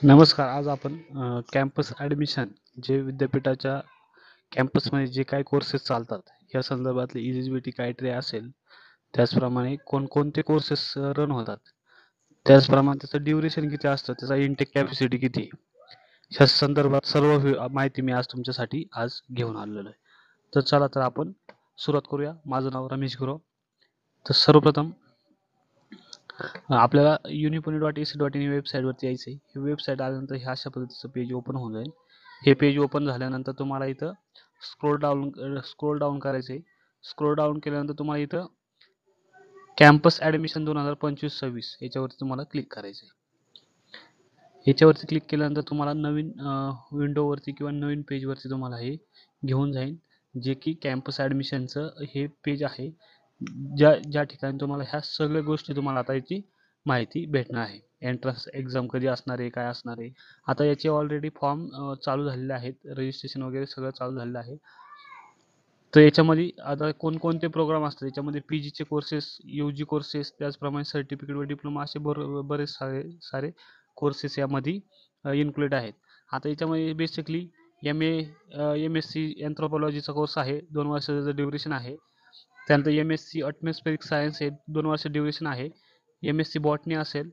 नमस्कार. आज आपण कॅम्पस ॲडमिशन जे विद्यापीठाच्या कॅम्पसमध्ये जे काही कोर्सेस चालतात, या संदर्भातली इलिजिबिलिटी क्रायटेरिया असेल, त्याचप्रमाणे कोणकोणते कोर्सेस रन होतात, त्याचप्रमाणे त्याचं ड्युरेशन किती असतं, त्याचा इनटेक कॅपॅसिटी किती आहे, ह्या संदर्भात सर्व माहिती मी आज तुमच्यासाठी घेऊन आलेलो आहे. तर चला तर आपण सुरुवात करूया. माझं नाव रमेश गुरव. तर सर्वप्रथम आपल्याला unipuny.ac.in या वेबसाईटवरती यायचं आहे. ही वेबसाईट आल्यानंतर हे अशा पद्धतीचं पेज ओपन होऊन जाईल. हे पेज ओपन झाल्यानंतर तुम्हाला इथं स्क्रोल डाऊन करायचं आहे. स्क्रोल डाऊन केल्यानंतर तुम्हाला इथं कॅम्पस ॲडमिशन 2025-26 याच्यावरती तुम्हाला क्लिक करायचं आहे. याच्यावरती क्लिक केल्यानंतर तुम्हाला नवीन विंडोवरती किंवा नवीन पेजवरती तुम्हाला हे घेऊन जाईल, जे की कॅम्पस ॲडमिशनचं हे पेज आहे. ज्या ठिकाणी तुम्हाला ह्या सगळ्या गोष्टी तुम्हाला आता याची माहिती भेटणार आहे. एंट्रन्स एक्झाम कधी असणार आहे, काय असणार आहे. आता याचे ऑलरेडी फॉर्म चालू झालेले आहेत. रजिस्ट्रेशन वगैरे सगळं चालू झालेलं आहे. तर याच्यामध्ये आता कोणकोणते प्रोग्राम असतात, याच्यामध्ये पीजीचे कोर्सेस, यूजी कोर्सेस, त्याचप्रमाणे सर्टिफिकेट व डिप्लोमा असे बरेच सारे कोर्सेस यामध्ये इन्क्लूड आहेत. आता याच्यामध्ये बेसिकली MSc एन्थ्रोपॉलॉजीचा कोर्स आहे, 2 वर्षाचं ड्युरेशन आहे. त्यानंतर MSc ॲटमॉस्फेरिक सायन्स हे 2 वर्ष ड्युरेशन आहे. MSc बॉटनी असेल,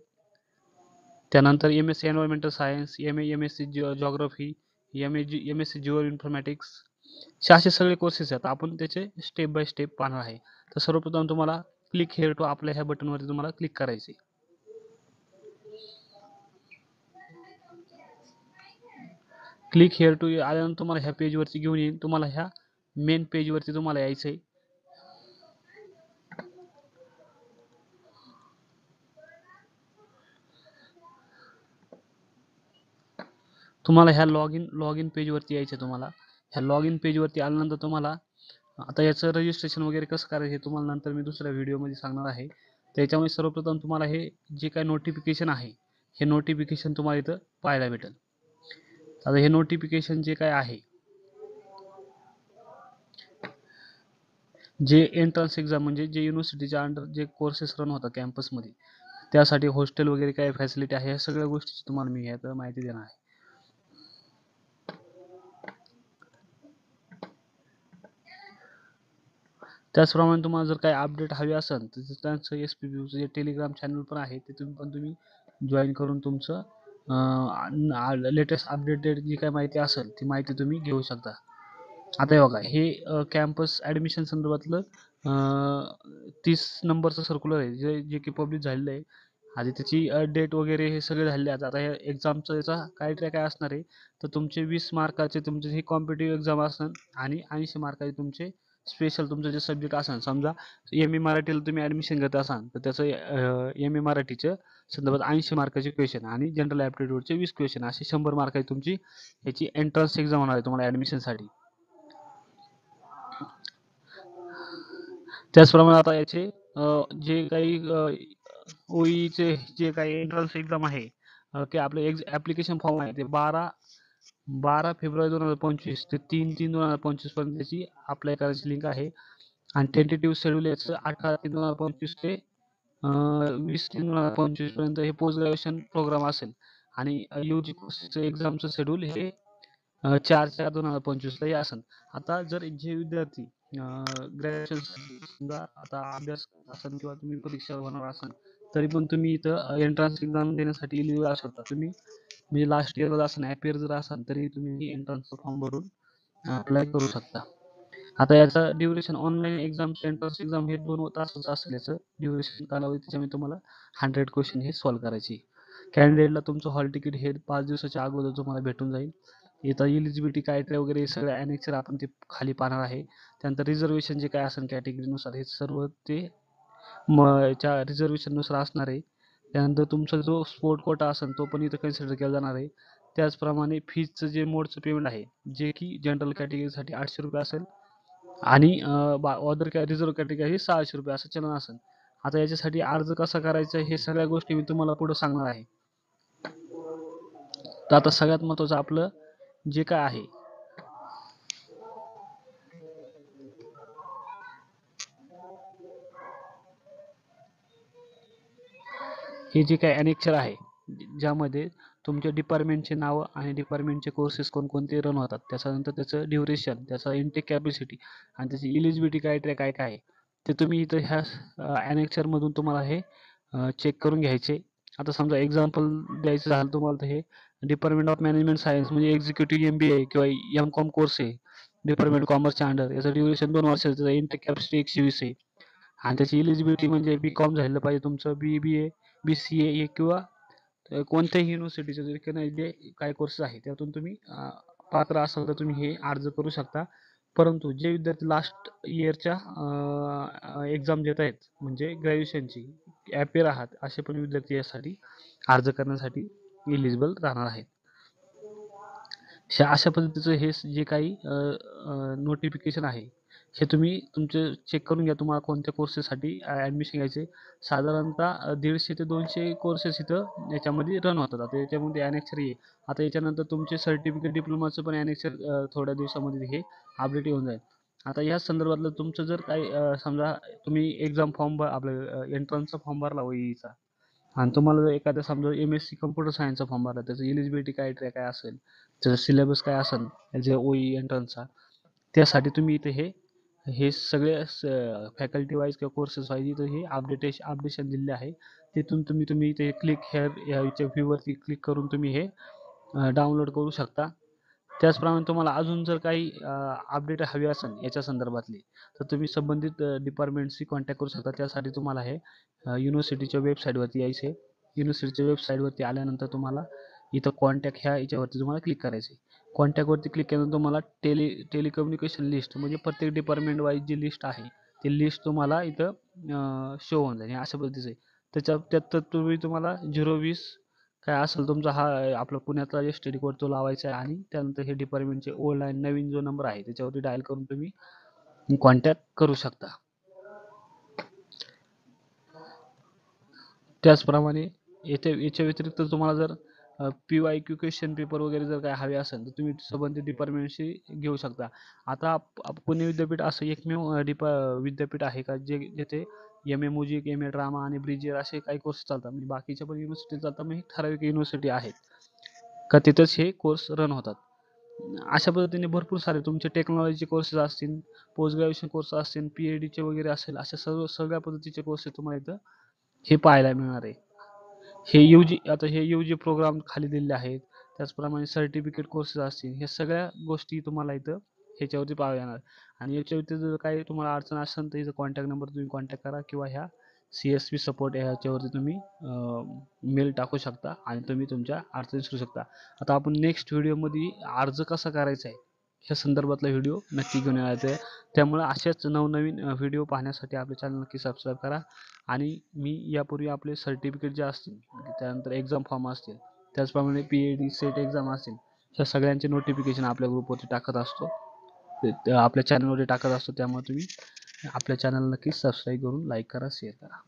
त्यानंतर MSc environmental science, MSc geography, MSc Jio informatics, असे सगळे कोर्सेस आहेत. आपण त्याचे स्टेप बाय स्टेप पाहणार आहे. तर सर्वप्रथम तुम्हाला क्लिक हेअर टू अप्लाय ह्या बटनवरती तुम्हाला क्लिक करायचे. क्लिक हेअर टू आल्यानंतर तुम्हाला ह्या पेजवरती घेऊन येईल. तुम्हाला ह्या मेन पेजवरती तुम्हाला यायचं आहे. तुम्हाला ह्या लॉग इन पेजवरती यायचं आहे. तुम्हाला ह्या लॉग इन पेजवरती आल्यानंतर तुम्हाला आता याचं रजिस्ट्रेशन वगैरे कसं करायचं हे तुम्हाला नंतर मी दुसऱ्या व्हिडिओमध्ये सांगणार आहे. त्याच्यामुळे सर्वप्रथम तुम्हाला हे जे काही नोटिफिकेशन आहे, हे नोटिफिकेशन तुम्हाला इथं पाहायला भेटेल. आता हे नोटिफिकेशन जे काय आहे, जे एंट्रन्स एक्झाम म्हणजे जे युनिव्हर्सिटीच्या अंडर जे कोर्सेस रन होतात कॅम्पसमध्ये, त्यासाठी हॉस्टेल वगैरे काय फॅसिलिटी आहे, ह्या सगळ्या गोष्टीची तुम्हाला मी ह्यात माहिती देणार आहे. त्याचप्रमाणे तुम्हाला जर काही अपडेट हवी असेल तर त्यांचं SPB जे टेलिग्राम चॅनल पण आहे, ते तुम्ही जॉईन करून तुमचं लेटेस्ट अपडेटेड जी काही माहिती असेल ती माहिती तुम्ही घेऊ शकता. आता हे बघा, हे कॅम्पस ॲडमिशन संदर्भातलं 30 नंबरचं सर्क्युलर आहे, जे की पब्लिश झालेलं आहे. आधी त्याची डेट वगैरे हे सगळे झालेले आहेत. आता हे एक्झामचं याचा क्रायटेरिया काय असणार आहे, तर तुमचे 20 मार्काचे तुमचे हे कॉम्पिटिटिव्ह एक्झाम असणार आणि 80 मार्काचे तुमचे स्पेशल तुमचं जे सब्जेक्ट असेल. समजा MA मराठीला तुम्ही ॲडमिशन घेत असाल तर त्याचं MA मराठीच्या संदर्भात 80 मार्काचे क्वेश्चन आणि जनरल ॲप्टिट्यूडचे 20 क्वेश्चन, असे 100 मार्काची तुमची ह्याची एंट्रन्स एक्झाम होणार आहे तुम्हाला ॲडमिशनसाठी. त्याचप्रमाणे आता याचे जे काही OEचे जे काही एंट्रन्स एक्झाम आहे, ते आपले ॲप्लिकेशन फॉर्म आहे, ते 12 फेब्रुवारी 2025 ते 3/3/2025 पर्यंत त्याची अप्लाय करायची लिंक आहे. आणि टेंटेटिव्ह शेड्यूल याचं 18/3/2025 ते 20/3/2025 पर्यंत हे पोस्ट ग्रॅज्युएशन प्रोग्राम असेल. आणि UG कोर्सचं एक्झामचं शेड्यूल हे 4/4/2025 ला हे असेल. आता जर जे विद्यार्थी ग्रॅज्युएशन समजा आता अभ्यास असेल किंवा तुम्ही परीक्षा होणार असाल, तरी पण तुम्ही इथं एंट्रन्स एक्झाम देण्यासाठी एलिजिबल असू शकता. तुम्ही म्हणजे लास्ट इयरला असाल, ॲपियर जर असाल, तरी तुम्ही एंट्रन्सचा फॉर्म भरून अप्लाय करू शकता. आता याचं duration online exam entrance exam हे 2 तासाचं असेल याचं ड्युरेशन कालावधी. त्याच्यामध्ये तुम्हाला 100 क्वेश्चन हे सॉल्व्ह करायचे. कॅन्डिडेटला तुमचं हॉल तिकीट हे 5 दिवसाच्या अगोदर तुम्हाला भेटून जाईल. इथं इलिजिबिलिटी क्रायटेरिया वगैरे सगळं ॲनेक्सर आपण ते खाली पाहणार आहे. त्यानंतर रिझर्वेशन जे काय असेल कॅटेगरीनुसार हे सर्व ते याच्या रिझर्वेशननुसार असणार आहे. त्यानंतर तुमचा जो स्पोर्ट कोटा असेल तो पण इथं कन्सिडर केला जाणार आहे. त्याचप्रमाणे फीजचं जे मोडचं पेमेंट आहे, जे की जनरल कॅटेगरीसाठी 800 रुपये असेल आणि अदर रिझर्व्ह कॅटेगरी 600 रुपये असं चलन असेल. आता याच्यासाठी अर्ज कसा करायचा हे सगळ्या गोष्टी मी तुम्हाला पुढे सांगणार आहे. तर आता सगळ्यात महत्त्वाचं आपलं जे काय आहे, हे जे काही ॲनेक्चर आहे, ज्यामध्ये तुमच्या डिपार्टमेंटचे नावं आणि डिपार्टमेंटचे कोर्सेस कोणकोणते रन होतात, त्याच्यानंतर त्याचं ड्युरेशन, त्याचा इनटेक कॅपॅसिटी आणि त्याची इलिजिबिलिटी क्रायटेरिया काय काय आहे ते तुम्ही इथं ह्या ॲनेक्चरमधून तुम्हाला हे चेक करून घ्यायचे. आता समजा एक्झाम्पल द्यायचं झालं तुम्हाला तर हे डिपार्टमेंट ऑफ मॅनेजमेंट सायन्स म्हणजे एक्झिक्युटिव्ह MBA किंवा M.Com कोर्स आहे डिपार्टमेंट कॉमर्सच्या अंडर. याचं ड्युरेशन 2 वर्षाचं, त्याचा इनटेक कॅपॅसिटी 120 आहे आणि त्याची इलिजिबिलिटी म्हणजे B.Com झालेलं पाहिजे तुमचं, BBA, BCA किंवा कोणत्याही युनिव्हर्सिटीचे जरी जे काही कोर्सेस आहेत त्यातून तुम्ही पात्र असाल तर तुम्ही हे अर्ज करू शकता. परंतु जे विद्यार्थी लास्ट इयरच्या एक्झाम देत आहेत म्हणजे ग्रॅज्युएशनची ॲपियर आहात, असे पण विद्यार्थी यासाठी अर्ज करण्यासाठी इलिजिबल राहणार आहेत. अशा पद्धतीचं हे जे काही नोटिफिकेशन आहे हे तुम्ही तुमचं चेक करून घ्या. तुम्हाला कोणत्या कोर्सेससाठी ॲडमिशन घ्यायचे. साधारणतः 150 ते 200 कोर्सेस इथं याच्यामध्ये रन होतात. आता याच्यामध्ये ॲनेक्चर आहे. आता याच्यानंतर तुमचे सर्टिफिकेट डिप्लोमाचं पण ॲनेक्चर थोड्या दिवसामध्ये हे अपडेट येऊन जाईल. आता या संदर्भातलं तुमचं जर काही समजा तुम्ही एक्झाम फॉर्म आपलं एंट्रन्सचा फॉर्म भरला OEEचा आणि तुम्हाला जर एखादा समजा MSc कम्प्युटर सायन्सचा फॉर्म भरला, त्याचं इलिजिबिलिटी क्रायटेरिया काय असेल, त्याचा सिलेबस काय असेल जे OEE एंट्रन्सचा, त्यासाठी तुम्ही इथे हे सगळे फॅकल्टी वाईज किंवा कोर्सेस वाईज इथं हे अपडेशन दिलेले आहे. तिथून तुम्ही इथे क्लिक ह्याच्या व्ह्यूवरती क्लिक करून तुम्ही हे डाउनलोड करू शकता. त्याचप्रमाणे तुम्हाला अजून जर काही अपडेट हवी असेल याच्या संदर्भातली तर तुम्ही संबंधित डिपार्टमेंटशी कॉन्टॅक्ट करू शकता. त्यासाठी तुम्हाला हे युनिव्हर्सिटीच्या वेबसाईटवरती यायचं आहे. युनिव्हर्सिटीच्या वेबसाईटवरती आल्यानंतर तुम्हाला इथं कॉन्टॅक्ट याच्यावरती तुम्हाला क्लिक करायचं आहे. कॉन्टॅक्टवरती क्लिक केल्यानंतर तुम्हाला टेलिकम्युनिकेशन लिस्ट म्हणजे प्रत्येक डिपार्टमेंट वाईज जी लिस्ट आहे ती लिस्ट तुम्हाला इथं शो होऊन जाईल. अशा पद्धतीचं आहे. त्यात तुम्हाला 020 काय असेल तुमचा हा आपला पुण्यातला STD कोड तो लावायचा आहे आणि त्यानंतर हे डिपार्टमेंटचे ओल्ड आणि नवीन जो नंबर आहे त्याच्यावरती डायल करून तुम्ही कॉन्टॅक्ट करू शकता. त्याचप्रमाणे याच्या व्यतिरिक्त तुम्हाला जर PYQ क्वेश्चन पेपर वगैरे जर काय हवे असेल तर तुम्ही संबंधित डिपार्टमेंटशी घेऊ शकता. आता पुणे विद्यापीठ असं एकमेव विद्यापीठ आहे का जेथे MA म्युझिक, MA ड्रामा आणि ब्रिजियर असे काही कोर्स चालतात. म्हणजे बाकीच्या पण युनिव्हर्सिटी चालतात, मग ठराविक युनिव्हर्सिटी आहेत का तिथंच हे कोर्स रन होतात. अशा पद्धतीने भरपूर सारे तुमचे टेक्नॉलॉजीचे कोर्सेस असतील, पोस्ट ग्रॅज्युएशन कोर्स असतील, PhDचे वगैरे असेल, अशा सगळ्या पद्धतीचे कोर्सेस तुम्हाला इथं हे पाहायला मिळणार आहे. हे UG प्रोग्राम खाली दिलेले आहेत. त्याचप्रमाणे सर्टिफिकेट कोर्सेस असतील, हे सगळ्या गोष्टी तुम्हाला इथं ह्याच्यावरती पाहायला येणार. आणि याच्यावरती जर काही तुम्हाला अडचण असेल तर इथं कॉन्टॅक्ट नंबर तुम्ही कॉन्टॅक्ट करा किंवा ह्या CSV सपोर्ट ह्याच्यावरती तुम्ही मेल टाकू शकता आणि तुम्ही तुमच्या अडचणी विचारू शकता. आता आपण नेक्स्ट व्हिडिओमध्ये अर्ज कसा करायचा आहे ह्या संदर्भातला व्हिडिओ नक्की घेऊन येणार आहे. त्यामुळे अशाच नवनवीन व्हिडिओ पाहण्यासाठी आपले चॅनल नक्की सबस्क्राईब करा. आणि मी यापूर्वी आपले सर्टिफिकेट जे असतील, त्यानंतर एक्झाम फॉर्म असतील, त्याचप्रमाणे PhD सेट एक्झाम असतील, ह्या सगळ्यांचे नोटिफिकेशन आपल्या ग्रुपवरती टाकत असतो, आपल्या चॅनलवरती टाकत असतो. त्यामुळे तुम्ही आपल्या चॅनल नक्की सबस्क्राईब करून लाईक करा, शेअर करा.